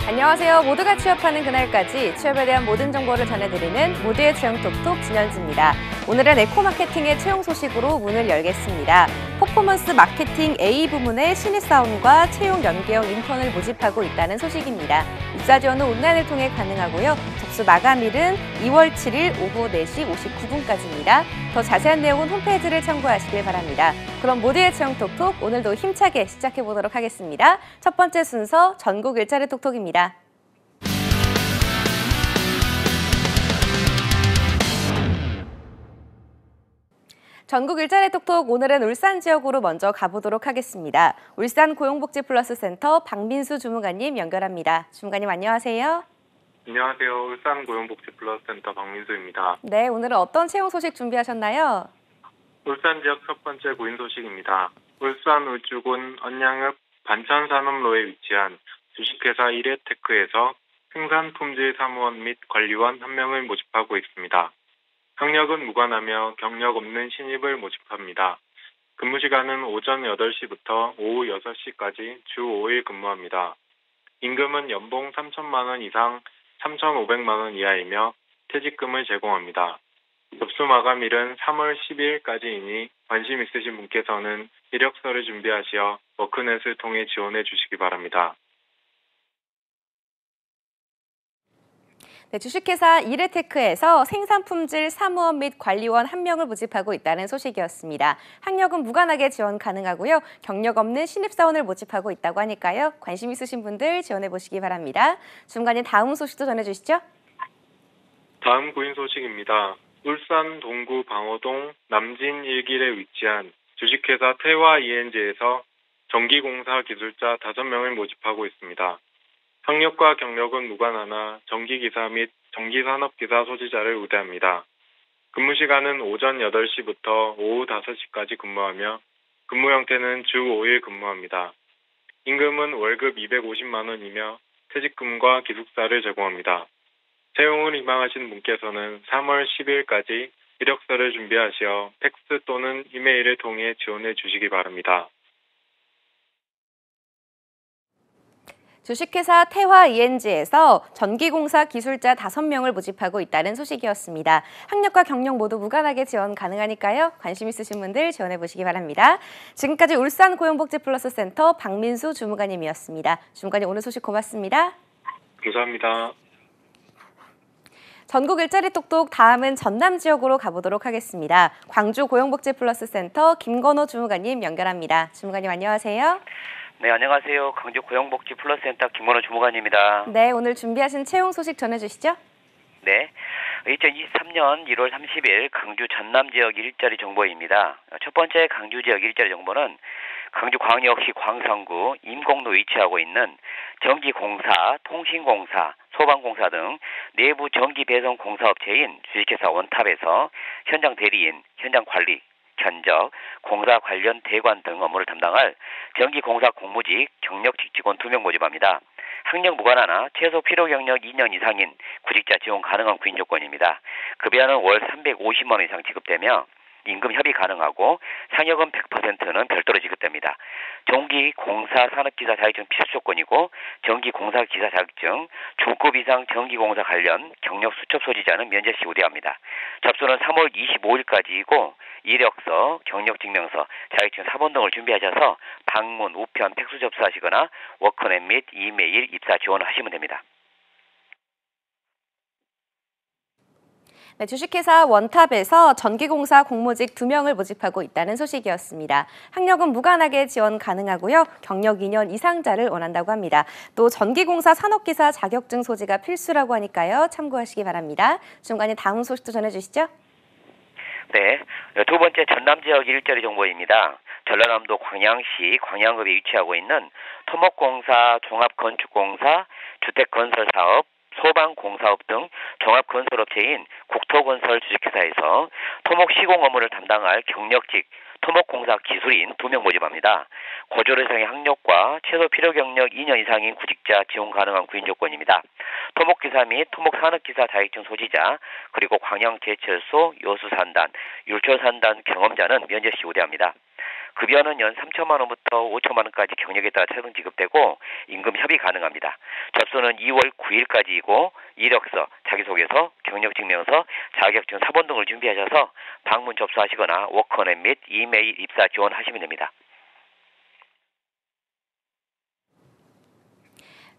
안녕하세요. 모두가 취업하는 그날까지 취업에 대한 모든 정보를 전해드리는 모두의 채용 톡톡 진현주입니다. 오늘은 에코마케팅의 채용 소식으로 문을 열겠습니다. 퍼포먼스 마케팅 A 부문의 신입사원과 채용 연계형 인턴을 모집하고 있다는 소식입니다. 입사 지원은 온라인을 통해 가능하고요. 접수 마감일은 2월 7일 오후 4시 59분까지입니다. 더 자세한 내용은 홈페이지를 참고하시길 바랍니다. 그럼 모두의 채용 톡톡 오늘도 힘차게 시작해보도록 하겠습니다. 첫 번째 순서 전국 일자리 톡톡입니다. 전국 일자리 톡톡 오늘은 울산 지역으로 먼저 가보도록 하겠습니다. 울산 고용복지플러스센터 박민수 주무관님 연결합니다. 주무관님 안녕하세요. 안녕하세요. 울산 고용복지플러스센터 박민수입니다. 네, 오늘은 어떤 채용 소식 준비하셨나요? 울산 지역 첫 번째 구인 소식입니다. 울산 울주군 언양읍 반천산업로에 위치한 주식회사 이레테크에서 생산품질 사무원 및 관리원 1명을 모집하고 있습니다. 학력은 무관하며 경력 없는 신입을 모집합니다. 근무 시간은 오전 8시부터 오후 6시까지 주 5일 근무합니다. 임금은 연봉 3천만 원 이상 3,500만 원 이하이며 퇴직금을 제공합니다. 접수 마감일은 3월 12일까지이니 관심 있으신 분께서는 이력서를 준비하시어 워크넷을 통해 지원해 주시기 바랍니다. 네, 주식회사 이레테크에서 생산품질 사무원 및 관리원 1명을 모집하고 있다는 소식이었습니다. 학력은 무관하게 지원 가능하고요. 경력 없는 신입사원을 모집하고 있다고 하니까요. 관심 있으신 분들 지원해 보시기 바랍니다. 중간에 다음 소식도 전해주시죠. 다음 구인 소식입니다. 울산 동구 방어동 남진 1길에 위치한 주식회사 태화 ENG에서 전기공사 기술자 5명을 모집하고 있습니다. 학력과 경력은 무관하나 전기기사 및 전기산업기사 소지자를 우대합니다. 근무 시간은 오전 8시부터 오후 5시까지 근무하며 근무 형태는 주 5일 근무합니다. 임금은 월급 250만 원이며 퇴직금과 기숙사를 제공합니다. 채용을 희망하시는 분께서는 3월 10일까지 이력서를 준비하시어 팩스 또는 이메일을 통해 지원해 주시기 바랍니다. 주식회사 태화 ENG에서 전기공사 기술자 5명을 모집하고 있다는 소식이었습니다. 학력과 경력 모두 무관하게 지원 가능하니까요. 관심 있으신 분들 지원해 보시기 바랍니다. 지금까지 울산 고용복지플러스센터 박민수 주무관님이었습니다. 주무관님 오늘 소식 고맙습니다. 감사합니다. 전국 일자리 똑똑 다음은 전남 지역으로 가보도록 하겠습니다. 광주 고용복지플러스센터 김건호 주무관님 연결합니다. 주무관님 안녕하세요. 네, 안녕하세요. 광주 고용복지플러스센터 김건호 주무관입니다. 네, 오늘 준비하신 채용 소식 전해주시죠. 네, 2023년 1월 30일 광주 전남 지역 일자리 정보입니다. 첫 번째 광주 지역 일자리 정보는 광주광역시 광산구 임곡로 위치하고 있는 전기공사, 통신공사, 소방공사 등 내부 전기 배송 공사업체인 주식회사 원탑에서 현장 대리인, 현장 관리, 견적, 공사 관련 대관 등 업무를 담당할 전기공사 공무직 경력직 직원 2명 모집합니다. 학력 무관하나 최소 필요 경력 2년 이상인 구직자 지원 가능한 구인 조건입니다. 급여는 월 350만 원 이상 지급되며 임금 협의 가능하고 상여금 100%는 별도로 지급됩니다. 전기공사 산업기사 자격증 필수 조건이고 전기공사 기사 자격증, 중급 이상 전기공사 관련 경력 수첩 소지자는 면제 시 우대합니다. 접수는 3월 25일까지이고 이력서, 경력증명서, 자격증 사본 등을 준비하셔서 방문, 우편, 팩스 접수하시거나 워크넷 및 이메일 입사 지원을 하시면 됩니다. 네, 주식회사 원탑에서 전기공사 공무직 2명을 모집하고 있다는 소식이었습니다. 학력은 무관하게 지원 가능하고요. 경력 2년 이상자를 원한다고 합니다. 또 전기공사 산업기사 자격증 소지가 필수라고 하니까요. 참고하시기 바랍니다. 중간에 다음 소식도 전해주시죠. 네, 두 번째 전남 지역 일자리 정보입니다. 전라남도 광양시 광양읍에 위치하고 있는 토목공사, 종합건축공사, 주택건설사업, 소방공사업 등 종합건설업체인 국토건설 주식회사에서 토목 시공 업무를 담당할 경력직 토목공사 기술인 2명 모집합니다. 고졸 이상의 학력과 최소 필요 경력 2년 이상인 구직자 지원 가능한 구인 조건입니다. 토목기사 및 토목산업기사 자격증 소지자, 그리고 광양제철소, 여수산단, 율초산단 경험자는 면제 시 우대합니다. 급여는 연 3천만 원부터 5천만 원까지 경력에 따라 차등 지급되고 임금 협의 가능합니다. 접수는 2월 9일까지이고 이력서, 자기소개서, 경력증명서, 자격증 사본 등을 준비하셔서 방문 접수하시거나 워크넷 및 이메일 입사 지원하시면 됩니다.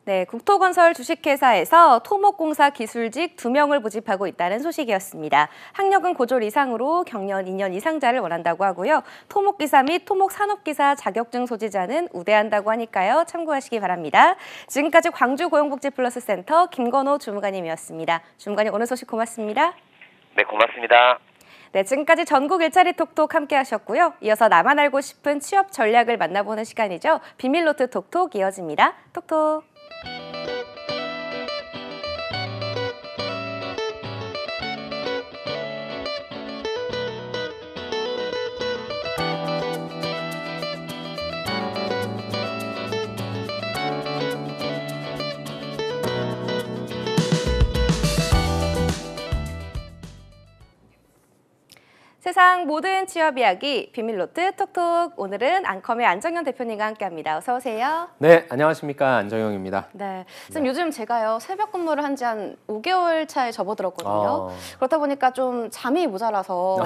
네, 국토건설 주식회사에서 토목공사 기술직 2명을 모집하고 있다는 소식이었습니다. 학력은 고졸 이상으로 경력 2년 이상자를 원한다고 하고요. 토목기사 및 토목산업기사 자격증 소지자는 우대한다고 하니까요. 참고하시기 바랍니다. 지금까지 광주고용복지플러스센터 김건호 주무관님이었습니다. 주무관님 오늘 소식 고맙습니다. 네, 고맙습니다. 네, 지금까지 전국 일자리 톡톡 함께 하셨고요. 이어서 나만 알고 싶은 취업 전략을 만나보는 시간이죠. 비밀노트 톡톡 이어집니다. 톡톡. 세상 모든 취업 이야기 비밀노트 톡톡. 오늘은 앙컴의 안정현 대표님과 함께합니다. 어서 오세요. 네, 안녕하십니까. 안정영입니다. 네, 지금 요즘 제가요 새벽 근무를 한 지 한 5개월 차에 접어들었거든요. 그렇다 보니까 좀 잠이 모자라서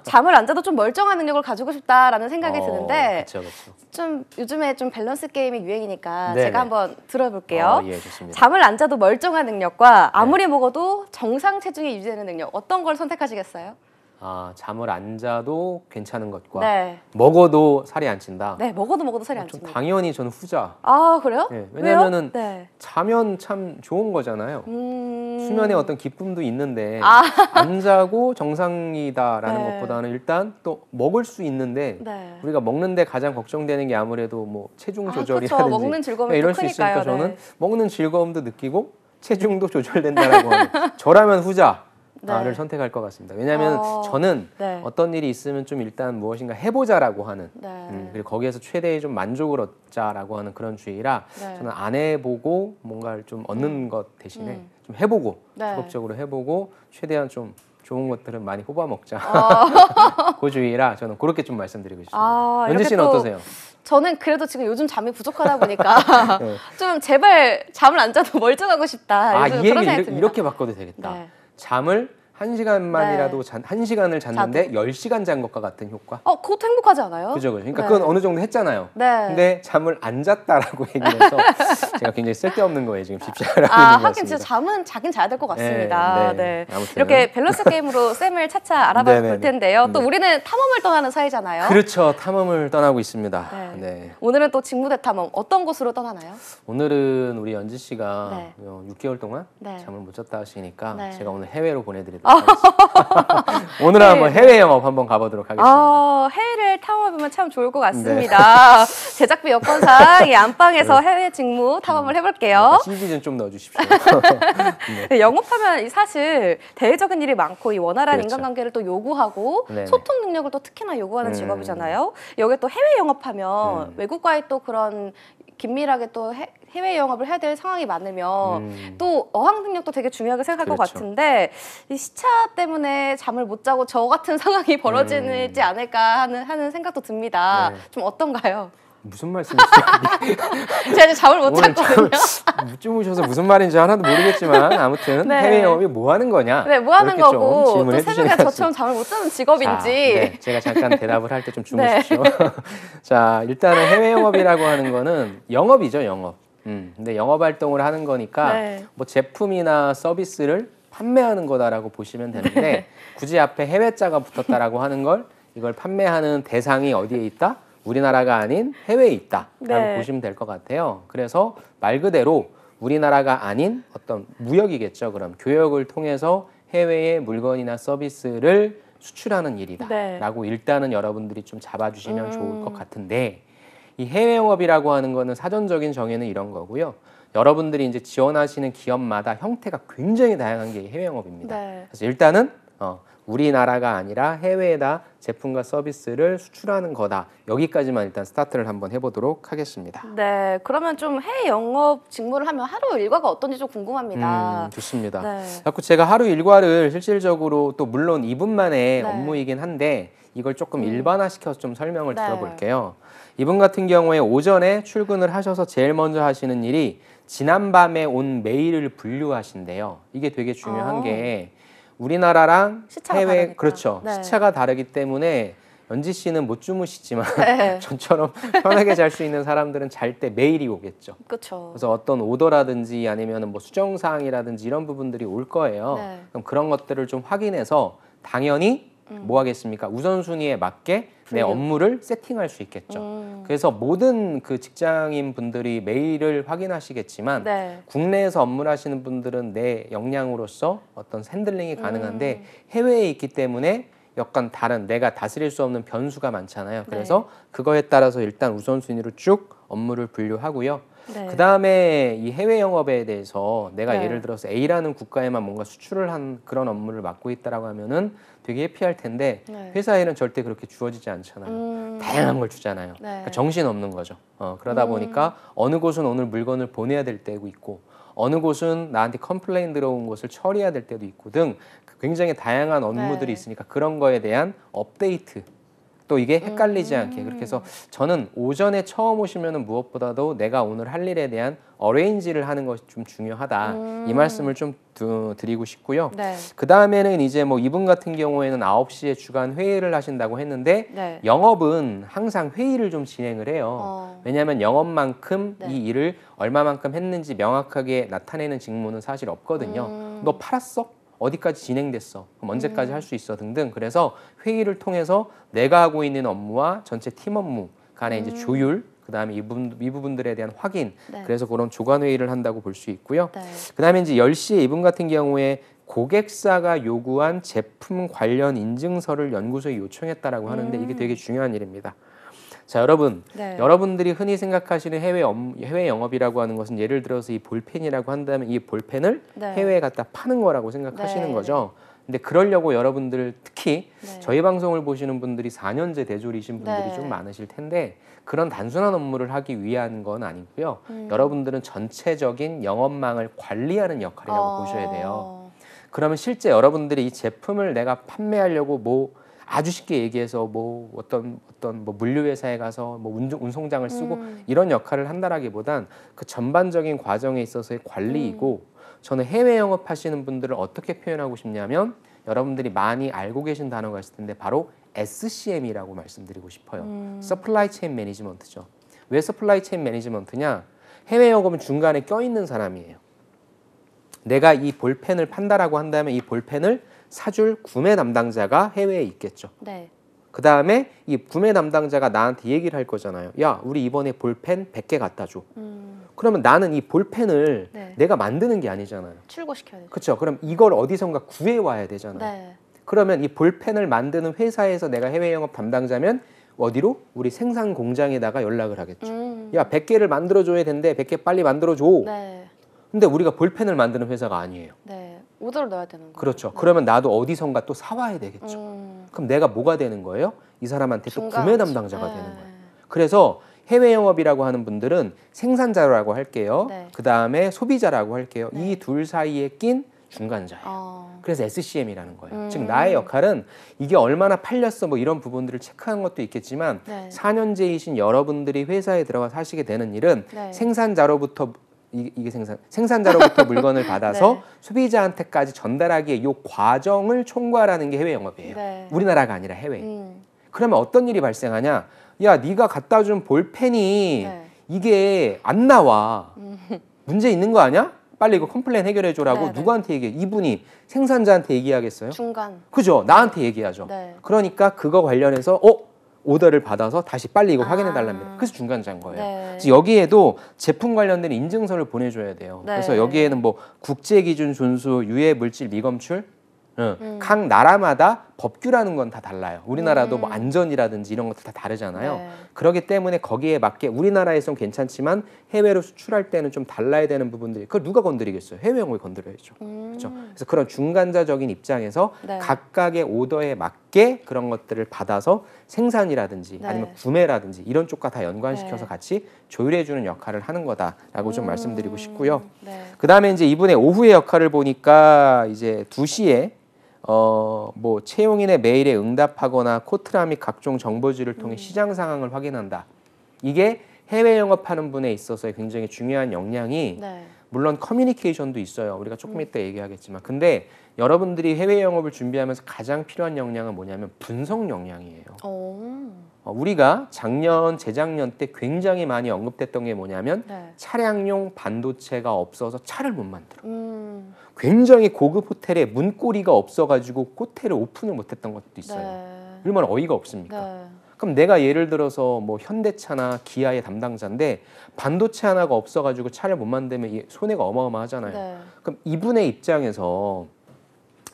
잠을 안 자도 좀 멀쩡한 능력을 가지고 싶다라는 생각이 드는데 그쵸. 좀 요즘에 좀 밸런스 게임이 유행이니까 네네. 제가 한번 들어볼게요. 예, 좋습니다. 잠을 안 자도 멀쩡한 능력과 아무리 먹어도 정상 체중이 유지되는 능력, 어떤 걸 선택하시겠어요? 잠을 안 자도 괜찮은 것과 네. 먹어도 살이 안 찐다. 네, 먹어도 살이 안 좀 찝니다. 당연히 저는 후자. 아, 그래요? 네, 왜냐면은 네. 자면 참 좋은 거잖아요. 수면에 어떤 기쁨도 있는데 안 자고 정상이다라는 네. 것보다는 일단 또 먹을 수 있는데 네. 우리가 먹는데 가장 걱정되는 게 아무래도 뭐 체중 조절이라든지 그렇죠. 먹는 즐거움이 이럴 또 수 있으니까 크니까요. 저는 네. 먹는 즐거움도 느끼고 체중도 조절된다라고 하는 저라면 후자. 네. 를 선택할 것 같습니다. 왜냐하면 저는 네. 어떤 일이 있으면 좀 일단 무엇인가 해보자라고 하는 네. 그리고 거기에서 최대의 좀 만족을 얻자라고 하는 그런 주의라 네. 저는 안 해보고 뭔가를 좀 얻는 것 대신에 좀 해보고 네. 적극적으로 해보고 최대한 좀 좋은 것들은 많이 뽑아먹자 그 주의라 저는 그렇게 좀 말씀드리고 싶습니다. 연지 씨는 어떠세요? 저는 그래도 지금 요즘 잠이 부족하다 보니까 네. 좀 제발 잠을 안 자도 멀쩡하고 싶다. 이 요즘 그런 생각이 얘기를 듭니다. 이렇게 바꿔도 되겠다. 네. 잠을 1시간만이라도 1시간을 잤는데 10시간 잔 것과 같은 효과? 그것도 행복하지 않아요? 그죠. 그러니까 네. 그건 어느 정도 했잖아요. 네. 근데 잠을 안 잤다라고 얘기를 해서 제가 굉장히 쓸데없는 거에 지금 집착을 하고 있는 것 같습니다. 하긴 진짜 잠은 자긴 자야 될 것 같습니다. 네. 아무튼. 이렇게 밸런스 게임으로 쌤을 차차 알아봐 볼 네네네. 텐데요. 또 네. 우리는 탐험을 떠나는 사이잖아요. 그렇죠. 탐험을 떠나고 있습니다. 네. 네. 오늘은 또 직무대 탐험 어떤 곳으로 떠나나요? 오늘은 우리 연지 씨가 네. 6개월 동안 네. 잠을 못 잤다 하시니까 네. 제가 오늘 해외로 보내드리도록 하겠습니다. 오늘은 한번 해외 영업 한번 가보도록 하겠습니다. 해외를 탐험해보면 참 좋을 것 같습니다. 제작비 여건상 이 안방에서 해외 직무 탐험을 해볼게요. CG 좀 넣어주십시오. 네, 영업하면 사실 대외적인 일이 많고 이 원활한 그렇죠. 인간관계를 또 요구하고 네네. 소통 능력을 또 특히나 요구하는 직업이잖아요. 여기 또 해외 영업하면 외국과의 또 그런 긴밀하게 또 해외 영업을 해야 될 상황이 많으면 또 어학 능력도 되게 중요하게 생각할 것 그렇죠. 같은데 이 시차 때문에 잠을 못 자고 저 같은 상황이 벌어지지 않을까 하는 생각도 듭니다. 네. 좀 어떤가요? 무슨 말씀이시죠? 제가 이제 잠을 못 오늘 잤거든요. 못 주무셔서 무슨 말인지 하나도 모르겠지만 아무튼 네. 해외 영업이 뭐 하는 거냐? 네, 뭐 하는 이렇게 좀 거고 또 질문해 새벽에 주시면 저처럼 잠을 못 자는 직업인지. 네, 제가 잠깐 대답을 할 때 좀 주무십시오. 자, 일단은 해외 영업이라고 하는 거는 영업이죠, 영업. 근데 영업 활동을 하는 거니까 네. 뭐 제품이나 서비스를 판매하는 거다라고 보시면 되는데 굳이 앞에 해외자가 붙었다라고 하는 걸 이걸 판매하는 대상이 어디에 있다? 우리나라가 아닌 해외에 있다라고 네. 보시면 될 것 같아요. 그래서 말 그대로 우리나라가 아닌 어떤 무역이겠죠. 그럼 교역을 통해서 해외에 물건이나 서비스를 수출하는 일이다라고 일단은 여러분들이 좀 잡아주시면 좋을 것 같은데 이 해외 영업이라고 하는 거는 사전적인 정의는 이런 거고요. 여러분들이 이제 지원하시는 기업마다 형태가 굉장히 다양한 게 해외 영업입니다. 네. 그래서 일단은 우리나라가 아니라 해외에다 제품과 서비스를 수출하는 거다. 여기까지만 일단 스타트를 한번 해보도록 하겠습니다. 네, 그러면 좀 해외 영업 직무를 하면 하루 일과가 어떤지 좀 궁금합니다. 좋습니다. 네. 자꾸 제가 하루 일과를 실질적으로 또 물론 2분만의 네. 업무이긴 한데 이걸 조금 일반화시켜서 좀 설명을 네. 드려볼게요. 이분 같은 경우에 오전에 출근을 하셔서 제일 먼저 하시는 일이 지난밤에 온 메일을 분류하신대요. 이게 되게 중요한 게 우리나라랑 시차가 해외 다르니까. 그렇죠. 네. 시차가 다르기 때문에 연지 씨는 못 주무시지만 네. 저처럼 편하게 잘 수 있는 사람들은 잘 때 메일이 오겠죠. 그렇죠. 그래서 어떤 오더라든지 아니면 뭐 수정 사항이라든지 이런 부분들이 올 거예요. 네. 그럼 그런 것들을 좀 확인해서 당연히 뭐 하겠습니까? 우선순위에 맞게 내 업무를 세팅할 수 있겠죠. 그래서 모든 그 직장인 분들이 메일을 확인하시겠지만 네. 국내에서 업무를 하시는 분들은 내 역량으로서 어떤 핸들링이 가능한데 해외에 있기 때문에 약간 다른 내가 다스릴 수 없는 변수가 많잖아요. 그래서 그거에 따라서 일단 우선순위로 쭉 업무를 분류하고요. 네. 그 다음에 이 해외 영업에 대해서 내가 네. 예를 들어서 A라는 국가에만 뭔가 수출을 한 그런 업무를 맡고 있다라고 하면은 되게 해피할 텐데 네. 회사에는 절대 그렇게 주어지지 않잖아요. 다양한 걸 주잖아요. 네. 그러니까 정신 없는 거죠. 그러다 보니까 어느 곳은 오늘 물건을 보내야 될 때고 있고 어느 곳은 나한테 컴플레인 들어온 것을 처리해야 될 때도 있고 등 굉장히 다양한 업무들이 네. 있으니까 그런 거에 대한 업데이트 또 이게 헷갈리지 않게 그렇게 해서 저는 오전에 처음 오시면은 무엇보다도 내가 오늘 할 일에 대한 어레인지를 하는 것이 좀 중요하다. 이 말씀을 좀 드리고 싶고요. 네. 그 다음에는 이제 뭐 이분 같은 경우에는 9시에 주간 회의를 하신다고 했는데 네. 영업은 항상 회의를 좀 진행을 해요. 왜냐하면 영업만큼 네. 이 일을 얼마만큼 했는지 명확하게 나타내는 직무는 사실 없거든요. 너 팔았어? 어디까지 진행됐어? 그럼 언제까지 할 수 있어? 등등. 그래서 회의를 통해서 내가 하고 있는 업무와 전체 팀 업무 간의 이제 조율, 그다음에 이 부분들에 대한 확인. 네. 그래서 그런 조간 회의를 한다고 볼 수 있고요. 네. 그다음에 이제 10시에 이분 같은 경우에 고객사가 요구한 제품 관련 인증서를 연구소에 요청했다라고 하는데 이게 되게 중요한 일입니다. 자, 여러분, 네. 여러분들이 흔히 생각하시는 해외 영업이라고 하는 것은 예를 들어서 이 볼펜이라고 한다면 이 볼펜을 네. 해외에 갖다 파는 거라고 생각하시는 네. 거죠. 근데 그러려고 여러분들 특히 네. 저희 방송을 보시는 분들이 4년제 대졸이신 분들이 네. 좀 많으실 텐데 그런 단순한 업무를 하기 위한 건 아니고요. 여러분들은 전체적인 영업망을 관리하는 역할이라고 보셔야 돼요. 그러면 실제 여러분들이 이 제품을 내가 판매하려고 뭐 아주 쉽게 얘기해서 뭐 어떤 뭐 물류회사에 가서 뭐 운송장을 쓰고 이런 역할을 한다라기보단 그 전반적인 과정에 있어서의 관리이고 저는 해외 영업하시는 분들을 어떻게 표현하고 싶냐면 여러분들이 많이 알고 계신 단어가 있을 텐데 바로 SCM이라고 말씀드리고 싶어요. 서플라이 체인 매니지먼트죠. 왜 서플라이 체인 매니지먼트냐? 해외 영업은 중간에 껴있는 사람이에요. 내가 이 볼펜을 판다라고 한다면 이 볼펜을 사줄 구매 담당자가 해외에 있겠죠. 네. 그 다음에 이 구매 담당자가 나한테 얘기를 할 거잖아요. 야, 우리 이번에 볼펜 100개 갖다 줘. 그러면 나는 이 볼펜을 네. 내가 만드는 게 아니잖아요. 출고시켜야 되죠. 그렇죠. 그럼 이걸 어디선가 구해와야 되잖아요. 네. 그러면 이 볼펜을 만드는 회사에서 내가 해외 영업 담당자면 어디로? 우리 생산 공장에다가 연락을 하겠죠. 야, 100개를 만들어줘야 되는데 100개 빨리 만들어줘. 네. 근데 우리가 볼펜을 만드는 회사가 아니에요. 네. 오더를 넣어야 되는 거예요. 그렇죠. 네. 그러면 나도 어디선가 또 사와야 되겠죠. 그럼 내가 뭐가 되는 거예요? 이 사람한테 또 중간. 구매 담당자가 네. 되는 거예요. 그래서 해외 영업이라고 하는 분들은 생산자라고 할게요. 네. 그 다음에 소비자라고 할게요. 네. 이 둘 사이에 낀 중간자예요. 그래서 SCM이라는 거예요. 즉 나의 역할은 이게 얼마나 팔렸어 뭐 이런 부분들을 체크하는 것도 있겠지만 네. 4년제이신 여러분들이 회사에 들어가서 하시게 되는 일은 네. 생산자로부터 이게 생산자로부터 물건을 받아서 네. 소비자한테까지 전달하기에 이 과정을 총괄하는 게 해외 영업이에요. 네. 우리나라가 아니라 해외. 그러면 어떤 일이 발생하냐? 야, 네가 갖다 준 볼펜이 네. 이게 안 나와. 문제 있는 거 아니야? 빨리 이거 컴플레인 해결해 줘라고 네, 누구한테 얘기해? 이분이 생산자한테 얘기하겠어요? 중간. 그죠? 나한테 얘기하죠. 네. 그러니까 그거 관련해서 오더를 받아서 다시 빨리 이거 확인해 달랍니다. 그래서 중간자인 거예요. 네. 그래서 여기에도 제품 관련된 인증서를 보내줘야 돼요. 네. 그래서 여기에는 뭐 국제기준 준수, 유해 물질 미검출, 각 나라마다 법규라는 건 다 달라요. 우리나라도 뭐 안전이라든지 이런 것도 다 다르잖아요. 네. 그렇기 때문에 거기에 맞게 우리나라에선 괜찮지만 해외로 수출할 때는 좀 달라야 되는 부분들이 그걸 누가 건드리겠어요? 해외 영업이 건드려야죠. 그렇죠. 그래서 그런 중간자적인 입장에서 네. 각각의 오더에 맞게 그런 것들을 받아서 생산이라든지 네. 아니면 구매라든지 이런 쪽과 다 연관시켜서 네. 같이 조율해주는 역할을 하는 거다라고 좀 말씀드리고 싶고요. 네. 그 다음에 이제 이분의 오후의 역할을 보니까 이제 2시에 뭐 채용인의 메일에 응답하거나 코트라 및 각종 정보지를 통해 시장 상황을 확인한다. 이게 해외 영업하는 분에 있어서 굉장히 중요한 역량이 네. 물론 커뮤니케이션도 있어요. 우리가 조금 이따 얘기하겠지만 근데 여러분들이 해외 영업을 준비하면서 가장 필요한 역량은 뭐냐면 분석 역량이에요. 우리가 작년, 재작년 때 굉장히 많이 언급됐던 게 뭐냐면 네. 차량용 반도체가 없어서 차를 못 만들어. 굉장히 고급 호텔에 문고리가 없어가지고 호텔을 오픈을 못했던 것도 있어요. 네. 얼마나 어이가 없습니까? 네. 그럼 내가 예를 들어서 뭐 현대차나 기아의 담당자인데 반도체 하나가 없어가지고 차를 못 만들면 손해가 어마어마하잖아요. 네. 그럼 이분의 입장에서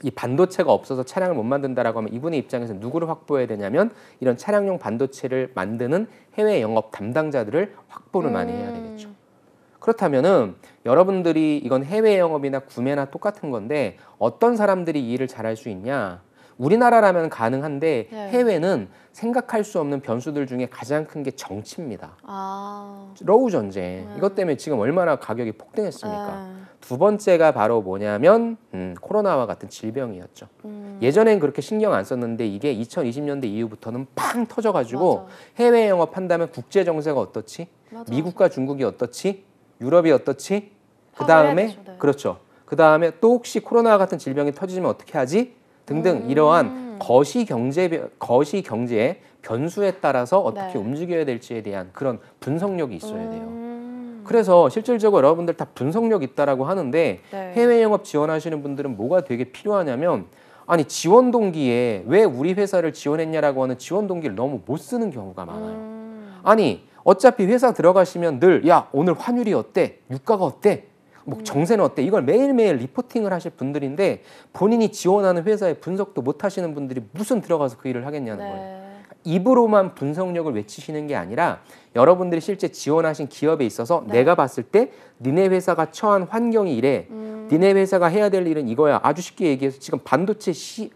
이 반도체가 없어서 차량을 못 만든다라고 하면 이분의 입장에서 누구를 확보해야 되냐면 이런 차량용 반도체를 만드는 해외 영업 담당자들을 확보를 많이 해야 되겠죠. 그렇다면은 여러분들이 이건 해외 영업이나 구매나 똑같은 건데 어떤 사람들이 이 일을 잘할 수 있냐? 우리나라라면 가능한데 네. 해외는 생각할 수 없는 변수들 중에 가장 큰 게 정치입니다. 러우 전쟁. 이것 때문에 지금 얼마나 가격이 폭등했습니까? 두 번째가 바로 뭐냐면 코로나와 같은 질병이었죠. 예전엔 그렇게 신경 안 썼는데 이게 2020년대 이후부터는 팡 터져가지고 맞아. 해외 영업한다면 국제 정세가 어떻지? 맞아, 미국과 중국이 어떻지? 유럽이 어떻지? 그 파악을 해야 다음에 되죠, 네. 그렇죠. 그 다음에 또 혹시 코로나와 같은 질병이 터지면 어떻게 하지? 등등 이러한 거시 경제의 변수에 따라서 어떻게 네. 움직여야 될지에 대한 그런 분석력이 있어야 돼요. 그래서 실질적으로 여러분들 다 분석력 있다라고 하는데 네. 해외 영업 지원하시는 분들은 뭐가 되게 필요하냐면 아니 지원 동기에 왜 우리 회사를 지원했냐라고 하는 지원 동기를 너무 못 쓰는 경우가 많아요. 아니 어차피 회사 들어가시면 늘 야 오늘 환율이 어때? 유가가 어때? 뭐 정세는 어때? 이걸 매일매일 리포팅을 하실 분들인데 본인이 지원하는 회사의 분석도 못 하시는 분들이 무슨 들어가서 그 일을 하겠냐는 네. 거예요. 입으로만 분석력을 외치시는 게 아니라 여러분들이 실제 지원하신 기업에 있어서 네. 내가 봤을 때 니네 회사가 처한 환경이 이래. 니네 회사가 해야 될 일은 이거야. 아주 쉽게 얘기해서 지금 반도체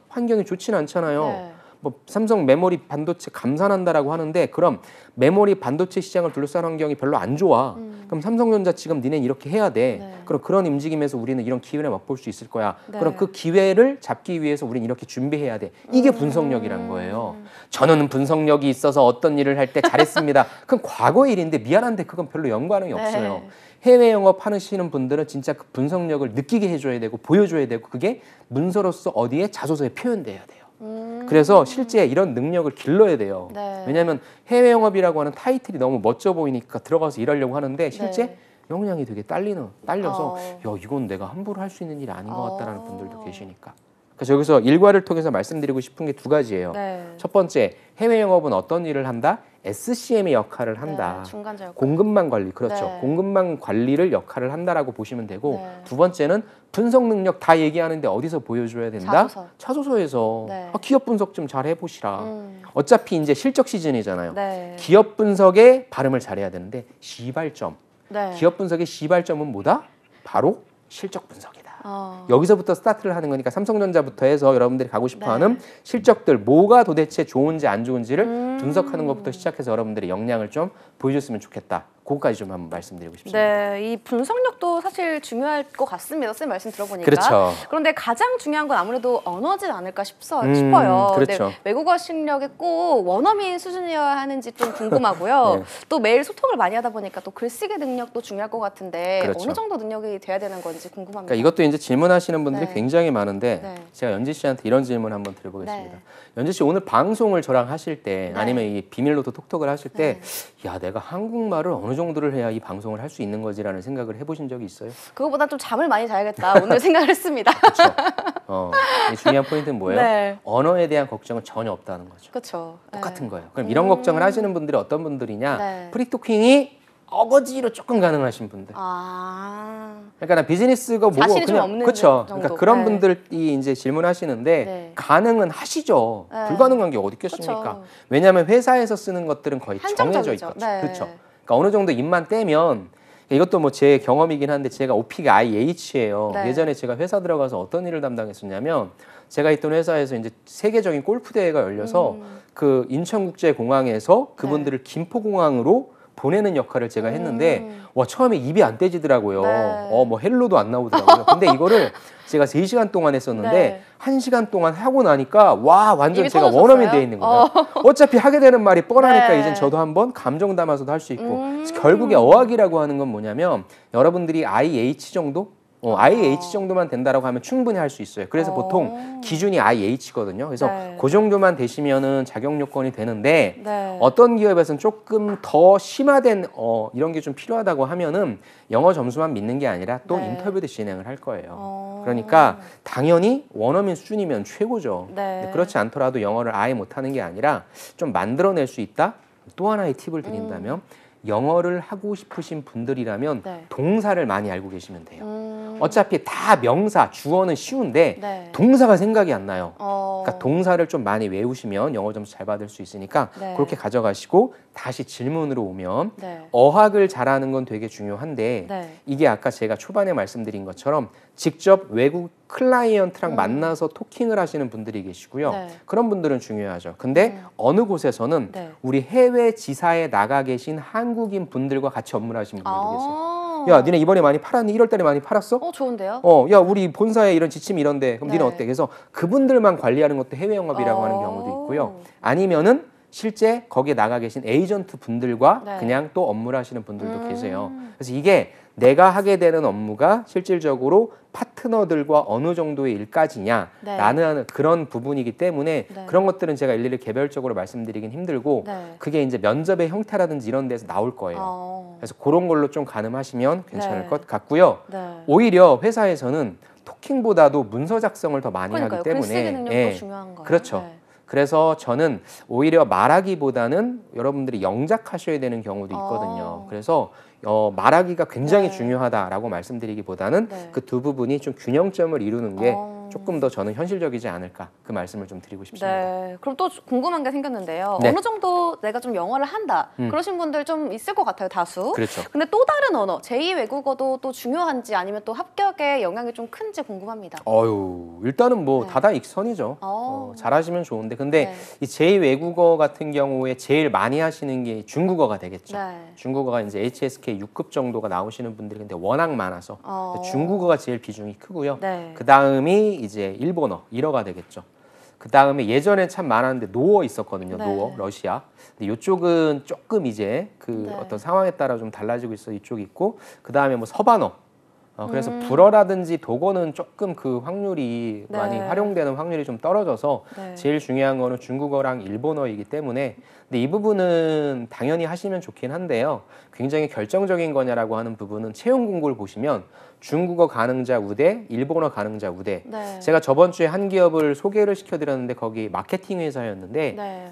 환경이 좋지는 않잖아요. 네. 뭐 삼성 메모리 반도체 감산한다라고 하는데 그럼 메모리 반도체 시장을 둘러싼 환경이 별로 안 좋아. 그럼 삼성전자 지금 니네는 이렇게 해야 돼. 네. 그럼 그런 움직임에서 우리는 이런 기회를 맛볼 수 있을 거야. 네. 그럼 그 기회를 잡기 위해서 우리는 이렇게 준비해야 돼. 이게 분석력이란 거예요. 저는 분석력이 있어서 어떤 일을 할 때 잘했습니다. 그건 과거의 일인데 미안한데 그건 별로 연관이 없어요. 네. 해외 영업 하시는 분들은 진짜 그 분석력을 느끼게 해줘야 되고 보여줘야 되고 그게 문서로서 어디에 자소서에 표현돼야 돼요. 그래서 실제 이런 능력을 길러야 돼요. 네. 왜냐하면 해외 영업이라고 하는 타이틀이 너무 멋져 보이니까 들어가서 일하려고 하는데 실제 네. 역량이 되게 딸려서 야 이건 내가 함부로 할 수 있는 일이 아닌 것 같다라는 분들도 계시니까. 그래서 여기서 일과를 통해서 말씀드리고 싶은 게 두 가지예요. 네. 첫 번째, 해외 영업은 어떤 일을 한다? SCM의 역할을 한다. 네, 중간자 역할. 공급망 관리, 그렇죠. 네. 공급망 관리를 역할을 한다라고 보시면 되고 네. 두 번째는 분석 능력 다 얘기하는데 어디서 보여줘야 된다? 차소서에서 네. 기업 분석 좀 잘 해보시라. 어차피 이제 실적 시즌이잖아요. 네. 기업 분석의 발음을 잘해야 되는데 시발점. 네. 기업 분석의 시발점은 뭐다? 바로 실적 분석이다. 여기서부터 스타트를 하는 거니까 삼성전자부터 해서 여러분들이 가고 싶어하는 실적들 뭐가 도대체 좋은지 안 좋은지를 분석하는 것부터 시작해서 여러분들의 역량을 좀 보여줬으면 좋겠다. 그것까지 좀 한번 말씀드리고 싶습니다. 네, 이 분석력도 사실 중요할 것 같습니다. 쌤 말씀 들어보니까. 그렇죠. 그런데 가장 중요한 건 아무래도 언어지 않을까 싶어요. 그렇죠. 근데 외국어 실력이 꼭 원어민 수준이어야 하는지 좀 궁금하고요. 네. 또 매일 소통을 많이 하다 보니까 또 글쓰기 능력도 중요할 것 같은데 그렇죠. 어느 정도 능력이 돼야 되는 건지 궁금합니다. 그러니까 이것도 이제 질문하시는 분들이 네. 굉장히 많은데 네. 제가 연지 씨한테 이런 질문 한번 드려보겠습니다. 네. 연지 씨 오늘 방송을 저랑 하실 때 네. 아니면 이 비밀로도 톡톡을 하실 때 야 내가 한국말을 어느 정도를 해야 이 방송을 할 수 있는 거지라는 생각을 해보신 적이 있어요? 그거보다 좀 잠을 많이 자야겠다. 오늘 생각을 했습니다. 그렇죠. 이 중요한 포인트는 뭐예요? 네. 언어에 대한 걱정은 전혀 없다는 거죠. 그렇죠. 똑같은 거예요. 그럼 이런 걱정을 하시는 분들이 어떤 분들이냐? 네. 프리토킹이 어거지로 조금 가능하신 분들. 그러니까 나 비즈니스가 뭐고 자신이 좀 그냥 없는 그렇죠. 정도. 그러니까 그런 네. 분들이 이제 질문하시는데 네. 가능은 하시죠. 네. 불가능한 게 어디 있겠습니까? 그쵸. 왜냐하면 회사에서 쓰는 것들은 거의 정해져 한정적이죠. 있거든요. 네. 그렇죠. 그러니까 어느 정도 입만 떼면 이것도 뭐 제 경험이긴 한데 제가 OP가 IH예요. 네. 예전에 제가 회사 들어가서 어떤 일을 담당했었냐면 제가 있던 회사에서 이제 세계적인 골프 대회가 열려서 그 인천국제공항에서 그분들을 김포공항으로 보내는 역할을 제가 했는데 와 처음에 입이 안 떼지더라고요. 네. 뭐 헬로도 안 나오더라고요. 근데 이거를 제가 3시간 동안 했었는데 네. 1시간 동안 하고 나니까 와 완전 입이 제가 터졌었어요? 원어민이 돼 있는 거예요. 어차피 하게 되는 말이 뻔하니까 네. 이젠 저도 한번 감정 담아서도 할 수 있고 결국에 어학이라고 하는 건 뭐냐면 여러분들이 IH 정도? IH 정도만 된다라고 하면 충분히 할 수 있어요. 그래서 보통 기준이 IH거든요. 그래서 네. 그 정도만 되시면은 자격 요건이 되는데 네. 어떤 기업에서는 조금 더 심화된 이런 게 좀 필요하다고 하면은 영어 점수만 믿는 게 아니라 또 네. 인터뷰도 진행을 할 거예요. 그러니까 당연히 원어민 수준이면 최고죠. 네. 근데 그렇지 않더라도 영어를 아예 못하는 게 아니라 좀 만들어낼 수 있다. 또 하나의 팁을 드린다면 영어를 하고 싶으신 분들이라면 네. 동사를 많이 알고 계시면 돼요. 어차피 다 명사, 주어는 쉬운데 네. 동사가 생각이 안 나요. 어. 그러니까 동사를 좀 많이 외우시면 영어 점수 잘 받을 수 있으니까 네. 그렇게 가져가시고 다시 질문으로 오면 네. 어학을 잘하는 건 되게 중요한데 네. 이게 아까 제가 초반에 말씀드린 것처럼 직접 외국 클라이언트랑 만나서 토킹을 하시는 분들이 계시고요. 네. 그런 분들은 중요하죠. 근데 어느 곳에서는 네. 우리 해외 지사에 나가 계신 한국인 분들과 같이 업무를 하시는 분들도 계세요. 아. 야, 니네 이번에 많이 팔았니? 1월 달에 많이 팔았어? 좋은데요? 야, 우리 본사에 이런 지침이 이런데 그럼 네. 니네 어때? 그래서 그분들만 관리하는 것도 해외 영업이라고 하는 경우도 있고요. 아니면은 실제 거기에 나가 계신 에이전트 분들과 네. 그냥 또 업무를 하시는 분들도 계세요. 그래서 이게 내가 하게 되는 업무가 실질적으로 파트너들과 어느 정도의 일까지냐라는 네. 그런 부분이기 때문에 네. 그런 것들은 제가 일일이 개별적으로 말씀드리긴 힘들고 네. 그게 이제 면접의 형태라든지 이런 데서 나올 거예요. 그래서 그런 걸로 좀 가늠하시면 괜찮을 네. 것 같고요. 네. 오히려 회사에서는 토킹보다도 문서 작성을 더 많이 그러니까요. 하기 때문에 글쓰기 능력도 예, 중요한 거예요. 그렇죠. 네. 그래서 저는 오히려 말하기보다는 여러분들이 영작하셔야 되는 경우도 있거든요. 그래서 말하기가 굉장히 네. 중요하다라고 말씀드리기보다는 네. 그 두 부분이 좀 균형점을 이루는 게 어. 조금 더 저는 현실적이지 않을까 그 말씀을 좀 드리고 싶습니다. 네. 그럼 또 궁금한 게 생겼는데요. 네. 어느 정도 내가 좀 영어를 한다. 그러신 분들 좀 있을 것 같아요, 다수. 그렇죠. 근데 또 다른 언어, 제2 외국어도 또 중요한지 아니면 또 합격에 영향이 좀 큰지 궁금합니다. 일단은 뭐 네. 다다익선이죠. 잘하시면 좋은데 근데 네. 이 제2 외국어 같은 경우에 제일 많이 하시는 게 중국어가 되겠죠. 네. 중국어가 이제 HSK 6급 정도가 나오시는 분들이 근데 워낙 많아서 중국어가 제일 비중이 크고요. 네. 그 다음이 이제 일본어, 일어가 되겠죠. 그 다음에 예전에 참 많았는데 노어 있었거든요. 네. 노어, 러시아. 근데 이쪽은 조금 이제 그 네. 어떤 상황에 따라 좀 달라지고 있어 이쪽이 있고 그 다음에 뭐 서반어. 그래서 불어라든지 독어는 조금 그 확률이 네. 많이 활용되는 확률이 좀 떨어져서 네. 제일 중요한 거는 중국어랑 일본어이기 때문에 근데 이 부분은 당연히 하시면 좋긴 한데요. 굉장히 결정적인 거냐라고 하는 부분은 채용 공고를 보시면 중국어 가능자 우대, 일본어 가능자 우대. 네. 제가 저번 주에 한 기업을 소개를 시켜드렸는데 거기 마케팅 회사였는데 네.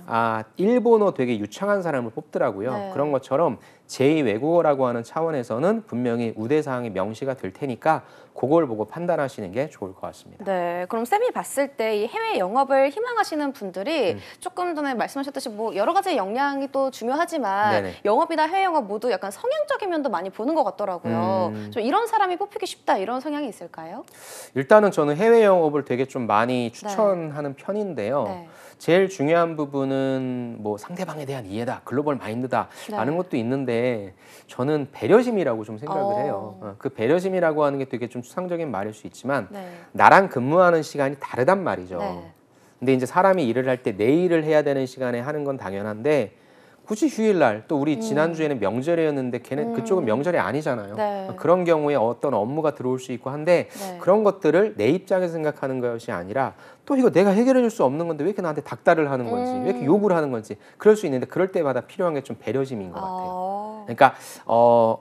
일본어 되게 유창한 사람을 뽑더라고요. 네. 그런 것처럼 제2 외국어라고 하는 차원에서는 분명히 우대 사항이 명시가 될 테니까 그걸 보고 판단하시는 게 좋을 것 같습니다. 네, 그럼 쌤이 봤을 때 이 해외 영업을 희망하시는 분들이 조금 전에 말씀하셨듯이 뭐 여러 가지 역량이 또 중요하지만 네네. 영업이나 해외 영업 모두 약간 성향적인 면도 많이 보는 것 같더라고요. 좀 이런 사람이 뽑히기 쉽다 이런 성향이 있을까요? 일단은 저는 해외 영업을 되게 좀 많이 추천하는 편인데요. 네. 제일 중요한 부분은 뭐 상대방에 대한 이해다, 글로벌 마인드다라는 네. 것도 있는데 저는 배려심이라고 좀 생각을 해요. 그 배려심이라고 하는 게 되게 좀 추상적인 말일 수 있지만 네. 나랑 근무하는 시간이 다르단 말이죠. 네. 근데 이제 사람이 일을 할 때 내 일을 해야 되는 시간에 하는 건 당연한데 굳이 휴일날 또 우리 지난주에는 명절이었는데 걔네 그쪽은 명절이 아니잖아요. 네. 그런 경우에 어떤 업무가 들어올 수 있고 한데 네. 그런 것들을 내 입장에서 생각하는 것이 아니라 또 이거 내가 해결해 줄 수 없는 건데 왜 이렇게 나한테 닥달을 하는 건지 왜 이렇게 요구를 하는 건지 그럴 수 있는데 그럴 때마다 필요한 게 좀 배려심인 것 같아요. 그러니까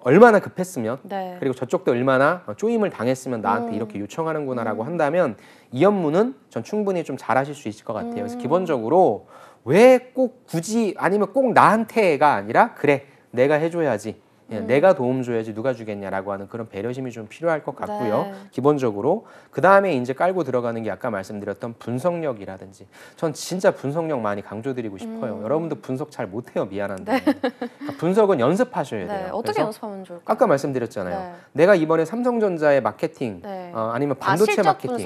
얼마나 급했으면 네. 그리고 저쪽도 얼마나 쪼임을 당했으면 나한테 이렇게 요청하는구나라고 한다면 이 업무는 전 충분히 좀 잘하실 수 있을 것 같아요. 그래서 기본적으로 왜 꼭 굳이 아니면 꼭 나한테가 아니라 그래 내가 해줘야지 내가 도움 줘야지 누가 주겠냐라고 하는 그런 배려심이 좀 필요할 것 같고요. 네. 기본적으로 그 다음에 이제 깔고 들어가는 게 아까 말씀드렸던 분석력이라든지 전 진짜 분석력 많이 강조드리고 싶어요. 여러분들 분석 잘 못해요. 미안한데 그러니까 분석은 연습하셔야 돼요. 어떻게 연습하면 좋을까요? 아까 말씀드렸잖아요. 내가 이번에 삼성전자의 마케팅 아니면 반도체 마케팅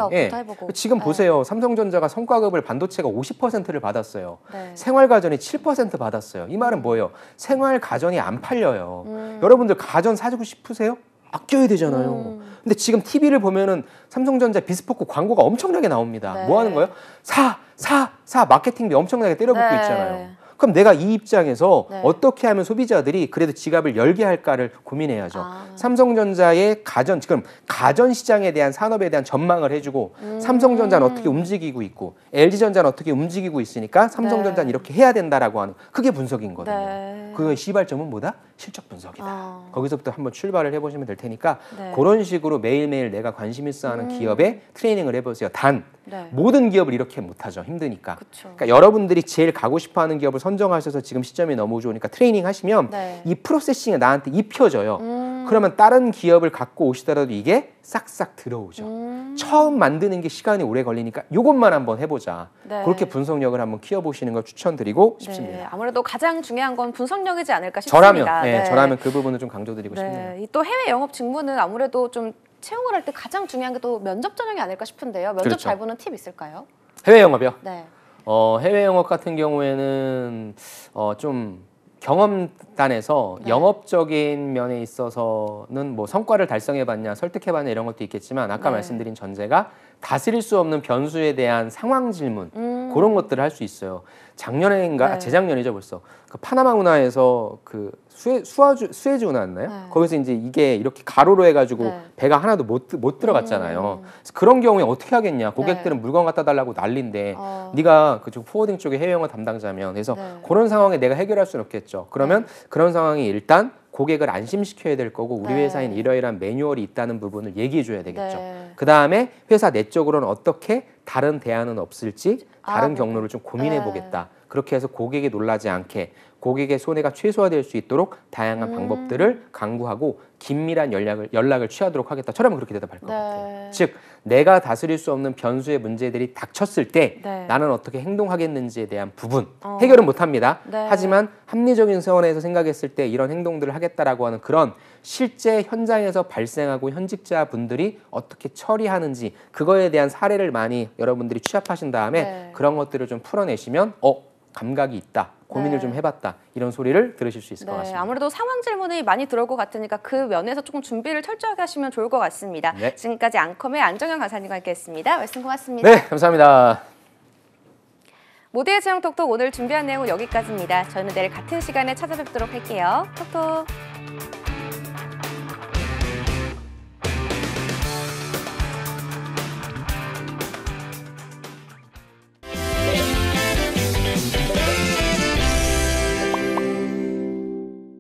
지금 보세요. 삼성전자가 성과급을 반도체가 50%를 받았어요. 생활가전이 7% 받았어요. 이 말은 뭐예요? 생활가전이 안 팔려요. 여러분들 가전 사주고 싶으세요? 아껴야 되잖아요. 근데 지금 TV를 보면은 삼성전자 비스포크 광고가 엄청나게 나옵니다. 뭐 하는 거예요? 사 마케팅비 엄청나게 때려붓고 있잖아요. 그럼 내가 이 입장에서 어떻게 하면 소비자들이 그래도 지갑을 열게 할까를 고민해야죠. 삼성전자의 지금 가전 시장에 대한 산업에 대한 전망을 해주고 삼성전자는 어떻게 움직이고 있고 LG전자는 어떻게 움직이고 있으니까 삼성전자는 이렇게 해야 된다라고 하는 그게 분석이거든요. 그 시발점은 뭐다? 실적 분석이다. 거기서부터 한번 출발을 해보시면 될 테니까 그런 식으로 매일매일 내가 관심 있어 하는 기업에 트레이닝을 해보세요. 단 모든 기업을 이렇게 못하죠. 힘드니까. 그러니까 여러분들이 제일 가고 싶어하는 기업을 선정하셔서 지금 시점이 너무 좋으니까 트레이닝 하시면 이 프로세싱이 나한테 입혀져요. 그러면 다른 기업을 갖고 오시더라도 이게 싹싹 들어오죠. 처음 만드는 게 시간이 오래 걸리니까 이것만 한번 해보자. 그렇게 분석력을 한번 키워보시는 걸 추천드리고 싶습니다. 아무래도 가장 중요한 건 분석력이지 않을까 싶습니다. 저라면 그 부분을 좀 강조드리고 싶네요. 또 해외 영업 직무는 아무래도 좀 채용을 할 때 가장 중요한 게 또 면접 전형이 아닐까 싶은데요. 면접 잘 보는 팁 있을까요? 해외 영업이요? 해외 영업 같은 경우에는 좀 경험단에서 영업적인 면에 있어서는 뭐 성과를 달성해봤냐, 설득해봤냐 이런 것도 있겠지만 아까 말씀드린 전제가 다스릴 수 없는 변수에 대한 상황 질문 그런 것들을 할 수 있어요. 작년인가 재작년이죠 벌써. 그 파나마 운하에서 그 수에즈 운하였나요? 거기서 이제 이게 이렇게 가로로 해가지고 배가 하나도 못 들어갔잖아요. 그래서 그런 경우에 어떻게 하겠냐? 고객들은 물건 갖다 달라고 난리인데 네가 그쪽 포워딩 쪽에 해외 영어 담당자면 그래서 그런 상황에 내가 해결할 수는 없겠죠. 그러면 그런 상황이 일단 고객을 안심시켜야 될 거고 우리 회사엔 이러이러한 매뉴얼이 있다는 부분을 얘기해 줘야 되겠죠. 그 다음에 회사 내적으로는 어떻게 다른 대안은 없을지 다른 경로를 좀 고민해 보겠다. 그렇게 해서 고객이 놀라지 않게 고객의 손해가 최소화될 수 있도록 다양한 방법들을 강구하고 긴밀한 연락을 취하도록 하겠다. 저라면 그렇게 대답할 것 같아요. 즉 내가 다스릴 수 없는 변수의 문제들이 닥쳤을 때 나는 어떻게 행동하겠는지에 대한 부분 해결은 못합니다. 하지만 합리적인 선에서 생각했을 때 이런 행동들을 하겠다라고 하는 그런 실제 현장에서 발생하고 현직자 분들이 어떻게 처리하는지 그거에 대한 사례를 많이 여러분들이 취합하신 다음에 그런 것들을 좀 풀어내시면 감각이 있다. 고민을 좀 해봤다. 이런 소리를 들으실 수 있을 것 같습니다. 아무래도 상황 질문이 많이 들어올 것 같으니까 그 면에서 조금 준비를 철저하게 하시면 좋을 것 같습니다. 지금까지 앙컴의 안정현 강사님과 함께했습니다. 말씀 고맙습니다. 네, 감사합니다. 모두의 채용 톡톡 오늘 준비한 내용은 여기까지입니다. 저는 내일 같은 시간에 찾아뵙도록 할게요. 톡톡.